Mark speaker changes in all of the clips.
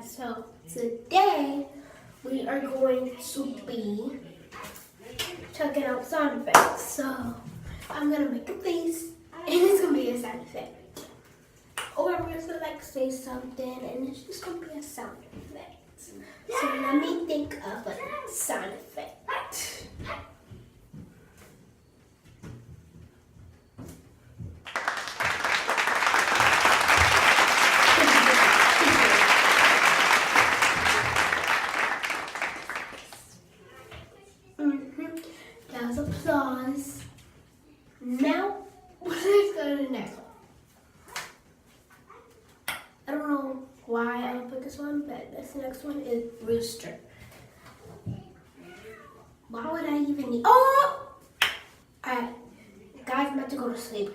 Speaker 1: guys, so today we are going to be checking out sound effects. So I'm gonna make a face and it's gonna be a sound effect. Or I'm gonna like say something and it's just gonna be a sound effect. So let me think of a sound effect. That was applause. Now, let's go to the next one. I don't know why I put this one, but this next one is rooster. Why would I even need? Oh! Alright, guys, I'm about to go to sleep.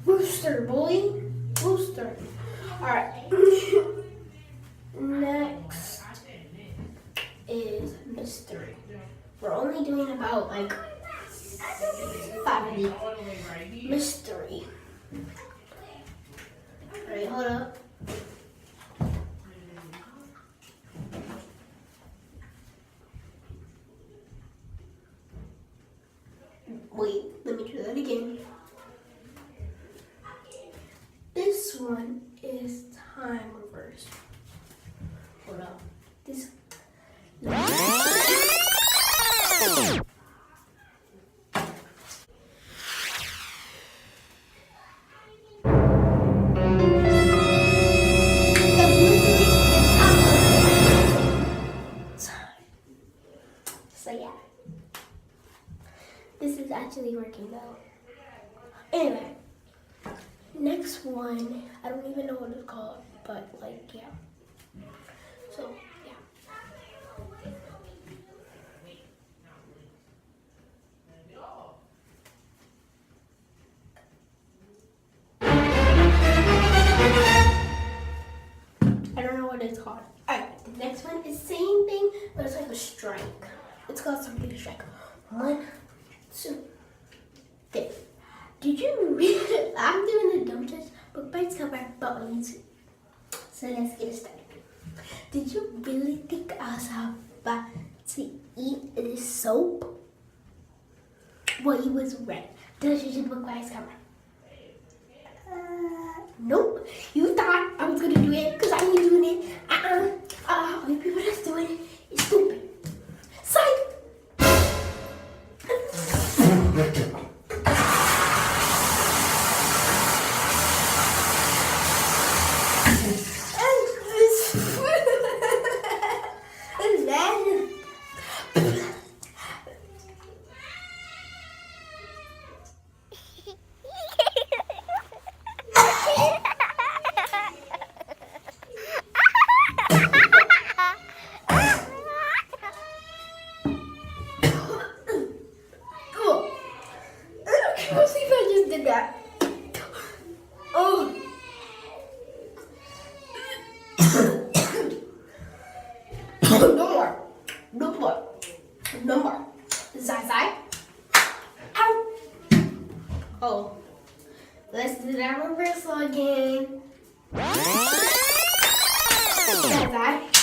Speaker 1: Rooster, boy. Rooster. Alright. Next is mystery. We're only doing about like 5 minutes. Mystery. Alright, hold up. Wait, let me try that again. This one is time reverse. Hold up. This. So yeah. This is actually working though. Anyway. Next one, I don't even know what it's called, but like, yeah. So, yeah. I don't know what it's called. Alright, the next one is same thing, but it's like a strike. It's called something to strike. 1, 2, 3. Did you read? I'm doing the Don't Touch Book Bites cover, but on YouTube. So let's get started. Did you really think I was about to eat this soap? Well, you was right. Don't Touch Book Bites cover. Nope. You thought I was gonna do it because I ain't doing it. All you people that's doing it is stupid. Psych. Let's see if I just did that. Oh. No more. No more. No more. Zai. Ow. Oh. Let's do that reversal again. Zai.